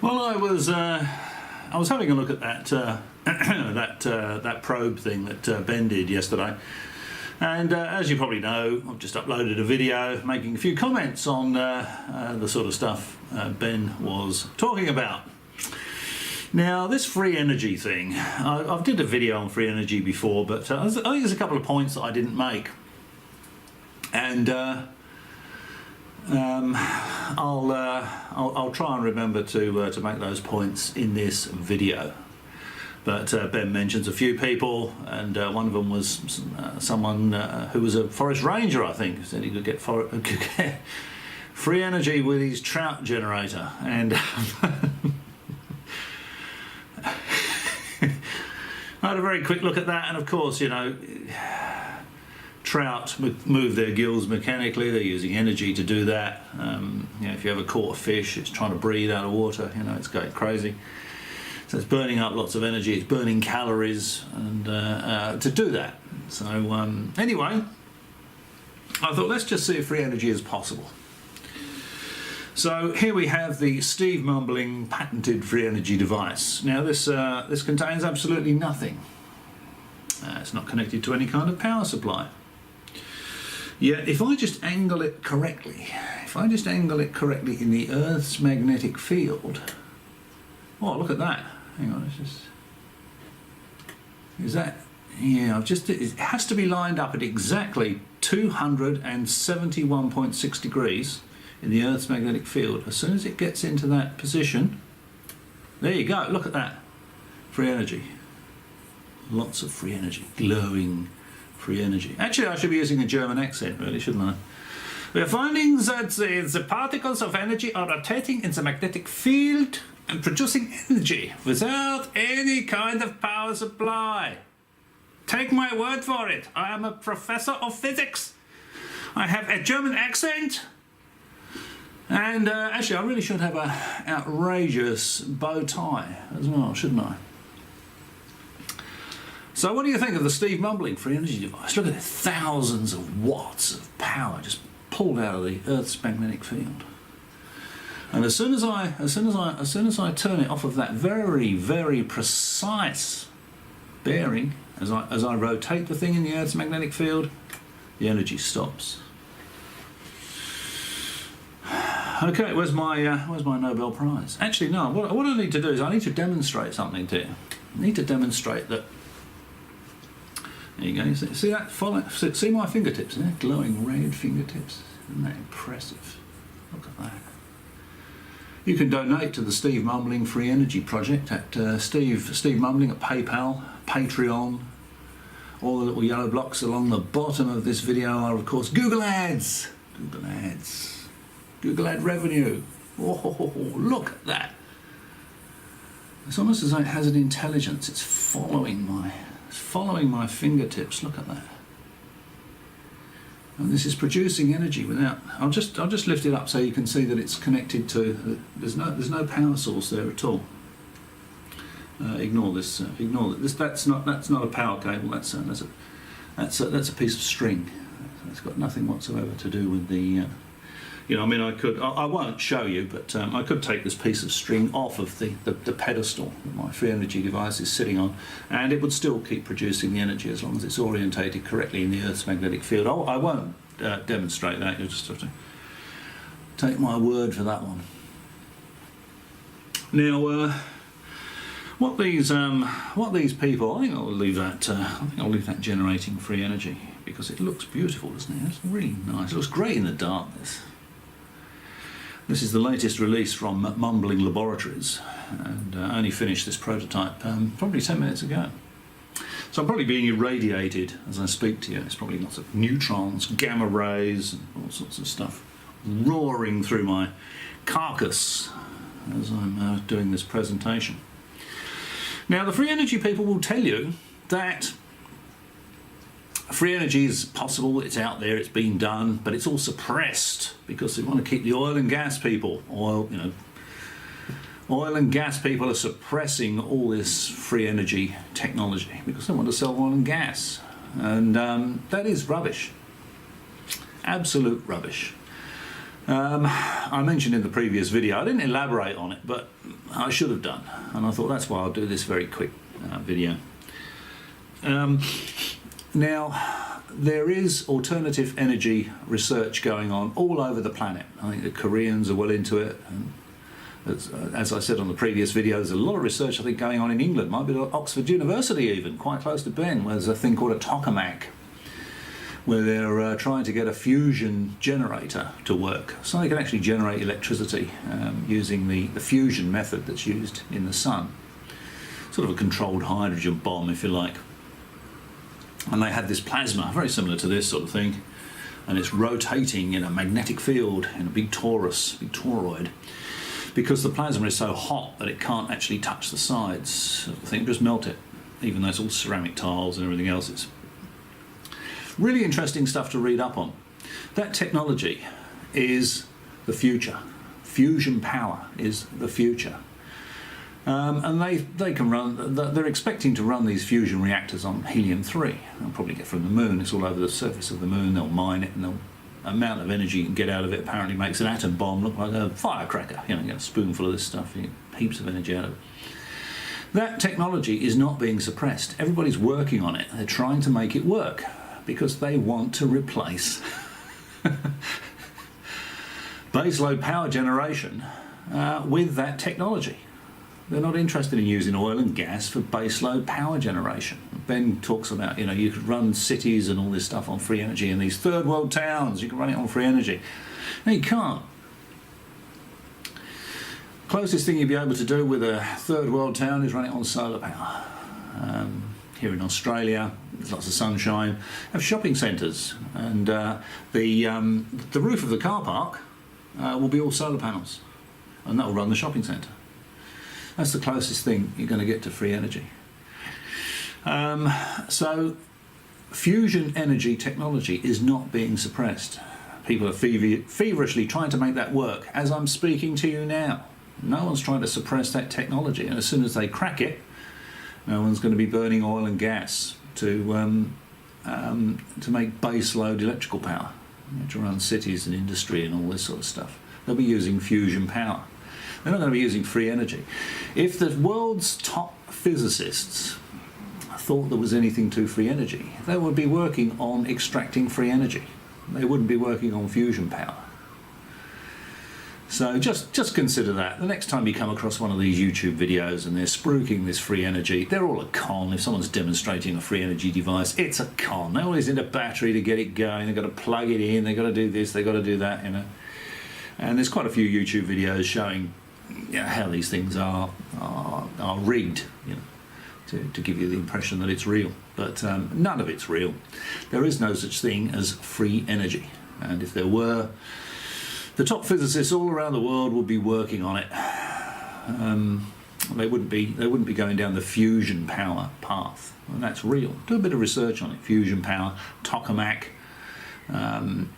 Well, I was having a look at that that probe thing that Ben did yesterday, and as you probably know, I've just uploaded a video making a few comments on the sort of stuff Ben was talking about. Now, this free energy thing, I've did a video on free energy before, but I think there's a couple of points that I didn't make, and I'll try and remember to make those points in this video. But Ben mentions a few people, and one of them was someone who was a forest ranger, I think, who said he could get free energy with his trout generator. And I had a very quick look at that, and of course, you know, trout move their gills mechanically. They're using energy to do that. You know, if you ever caught a fish, it's trying to breathe out of water. You know, it's going crazy. So it's burning up lots of energy. It's burning calories, and to do that. So anyway, I thought let's just see if free energy is possible. So here we have the Steve Mumbling patented free energy device. Now this contains absolutely nothing. It's not connected to any kind of power supply. Yet if I just angle it correctly, in the Earth's magnetic field, oh, look at that. Hang on, is that, yeah, it has to be lined up at exactly 271.6 degrees in the Earth's magnetic field. As soon as it gets into that position, there you go, look at that. Free energy. Lots of free energy, glowing free energy. Actually, I should be using a German accent, really, shouldn't I? We are finding that the particles of energy are rotating in the magnetic field and producing energy without any kind of power supply. Take my word for it. I am a professor of physics. I have a German accent. And actually, I really should have an outrageous bow tie as well, shouldn't I? So what do you think of the Steve Mumbling free energy device? Look at it, thousands of watts of power just pulled out of the Earth's magnetic field. And as soon as I turn it off of that very, very precise bearing, as I rotate the thing in the Earth's magnetic field, the energy stops. Okay, where's my Nobel Prize? Actually, no. What I need to do is I need to demonstrate something to you. I need to demonstrate that. There you go. See that? See my fingertips? They're glowing red fingertips. Isn't that impressive? Look at that. You can donate to the Steve Mumbling Free Energy Project at Steve Mumbling at PayPal, Patreon. All the little yellow blocks along the bottom of this video are, of course, Google Ads. Google Ads. Google Ad revenue. Oh, look at that. It's almost as though it has an intelligence. It's following my fingertips. Look at that. And this is producing energy without. I'll just lift it up so you can see that it's connected to. There's no power source there at all. Ignore this. Ignore this. That's not a power cable. That's a piece of string. It's got nothing whatsoever to do with the. You know, I mean, I won't show you, but I could take this piece of string off of the pedestal that my free energy device is sitting on, and it would still keep producing the energy as long as it's orientated correctly in the Earth's magnetic field. I won't demonstrate that. You'll just have to take my word for that one. Now, what these people, I think I'll leave that generating free energy because it looks beautiful, doesn't it? It's really nice. It looks great in the darkness. This is the latest release from Mumbling Laboratories, and I only finished this prototype probably 10 minutes ago. So I'm probably being irradiated as I speak to you. It's probably lots of neutrons, gamma rays, and all sorts of stuff roaring through my carcass as I'm doing this presentation. Now, the free energy people will tell you that free energy is possible, it's out there, it's been done, but it's all suppressed because they want to keep the oil and gas people. Oil and gas people are suppressing all this free energy technology because they want to sell oil and gas. And that is rubbish. Absolute rubbish. I mentioned in the previous video, I didn't elaborate on it, but I should have done, and I thought that's why I'll do this very quick video. Now, there is alternative energy research going on all over the planet. I think the Koreans are well into it. And as I said on the previous video, there's a lot of research I think going on in England, might be at Oxford University even, quite close to Ben, where there's a thing called a tokamak, where they're trying to get a fusion generator to work, so they can actually generate electricity using the fusion method that's used in the sun. Sort of a controlled hydrogen bomb, if you like. And they have this plasma, very similar to this sort of thing, and it's rotating in a magnetic field in a big toroid, because the plasma is so hot that it can't actually touch the sides of the thing, just melt it, even though it's all ceramic tiles and everything else. It's really interesting stuff to read up on. That technology is the future. Fusion power is the future. And they can run, they're expecting to run these fusion reactors on helium-3. They'll probably get from the moon, it's all over the surface of the moon, they'll mine it, and the amount of energy you can get out of it apparently makes an atom bomb look like a firecracker. You know, you get a spoonful of this stuff, you get heaps of energy out of it. That technology is not being suppressed. Everybody's working on it. They're trying to make it work because they want to replace baseload power generation with that technology. They're not interested in using oil and gas for baseload power generation. Ben talks about, you know, you could run cities and all this stuff on free energy in these third world towns, you can run it on free energy. No, you can't. Closest thing you'd be able to do with a third world town is run it on solar power. Here in Australia, there's lots of sunshine, have shopping centres, and the roof of the car park will be all solar panels, and that will run the shopping centre. That's the closest thing you're going to get to free energy. So fusion energy technology is not being suppressed. People are feverishly trying to make that work as I'm speaking to you now. No one's trying to suppress that technology, and as soon as they crack it, no one's going to be burning oil and gas to make baseload electrical power, to run cities and industry and all this sort of stuff. They'll be using fusion power. They're not going to be using free energy. If the world's top physicists thought there was anything to free energy, they would be working on extracting free energy. They wouldn't be working on fusion power. So just consider that. The next time you come across one of these YouTube videos and they're spruiking this free energy, they're all a con. If someone's demonstrating a free energy device, it's a con. They always need a battery to get it going. They've got to plug it in. They've got to do this. They've got to do that. You know. And there's quite a few YouTube videos showing, you know, how these things are rigged, you know, to give you the impression that it's real. But none of it's real. There is no such thing as free energy. And if there were, the top physicists all around the world would be working on it. They wouldn't be going down the fusion power path, and that's real. Do a bit of research on it. Fusion power, tokamak, and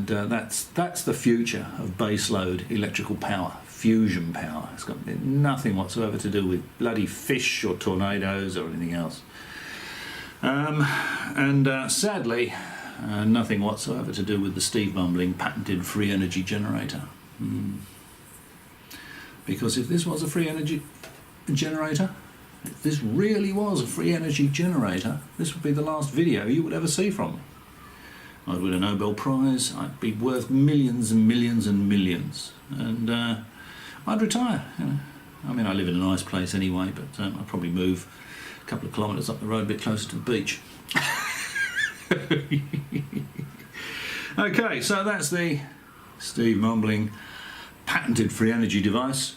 that's the future of baseload electrical power. Fusion power. It's got nothing whatsoever to do with bloody fish or tornadoes or anything else. Sadly, nothing whatsoever to do with the Steve Mumbling patented free energy generator. Because if this was a free energy generator, if this really was a free energy generator, this would be the last video you would ever see from me. I'd win a Nobel Prize, I'd be worth millions and millions and millions, and I'd retire. You know. I mean, I live in a nice place anyway, but I'd probably move a couple of kilometres up the road a bit closer to the beach. Okay, so that's the Steve Mumbling patented free energy device,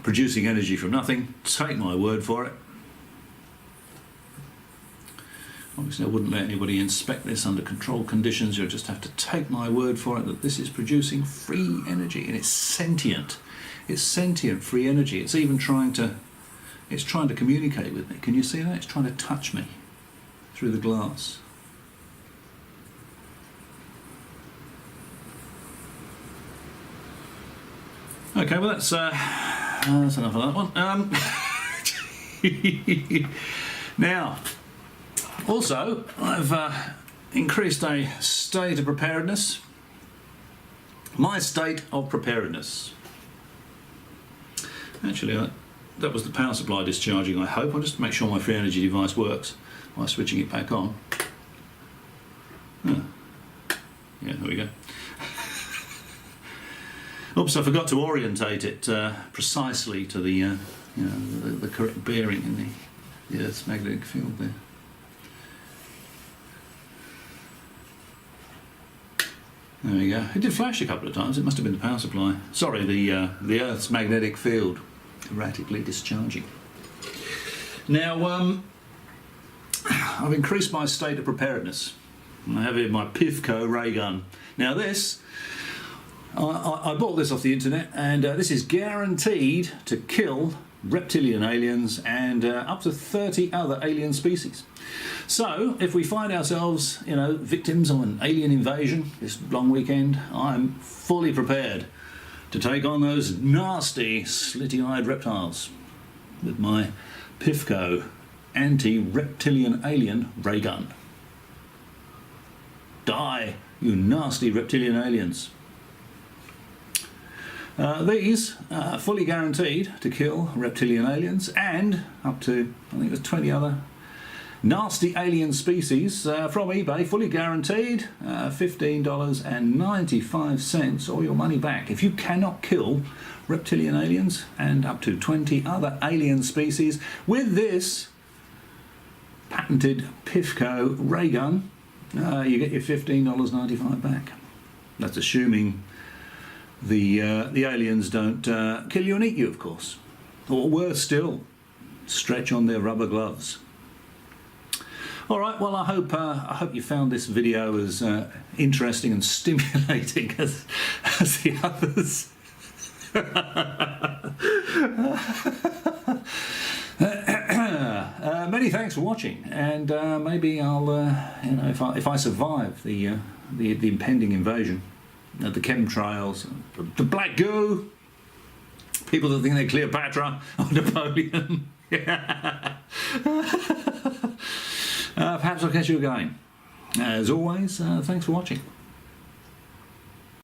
producing energy from nothing. Take my word for it. Obviously I wouldn't let anybody inspect this under controlled conditions. You'll just have to take my word for it that this is producing free energy, and it's sentient. It's sentient free energy. It's even trying to communicate with me. Can you see that? It's trying to touch me through the glass. Okay, well that's enough of that one. Now, also I've increased a state of preparedness My state of preparedness. Actually, that was the power supply discharging, I hope. I'll just make sure my free energy device works by switching it back on. Yeah, there we go. Oops, I forgot to orientate it precisely to the, the correct bearing in the Earth's magnetic field there. There we go. It did flash a couple of times. It must have been the power supply. Sorry, the Earth's magnetic field erratically discharging. Now, I've increased my state of preparedness. I have here my Pivco ray gun. Now this, I bought this off the internet, and this is guaranteed to kill reptilian aliens and up to 30 other alien species. So if we find ourselves, victims of an alien invasion this long weekend, I'm fully prepared to take on those nasty slitty-eyed reptiles with my Pivco anti-reptilian alien ray gun. Die, you nasty reptilian aliens. These are fully guaranteed to kill reptilian aliens and up to, I think there's 20 other nasty alien species from eBay, fully guaranteed, $15.95 or your money back. If you cannot kill reptilian aliens and up to 20 other alien species with this patented Pivco ray gun, you get your $15.95 back. That's assuming the aliens don't kill you and eat you, of course, or worse still, stretch on their rubber gloves. All right, well, I hope you found this video as interesting and stimulating as the others. Many thanks for watching, and maybe I'll, if I survive the impending invasion, the chemtrails, the black goo, people that think they're Cleopatra or Napoleon. Perhaps I'll catch you again. As always, thanks for watching.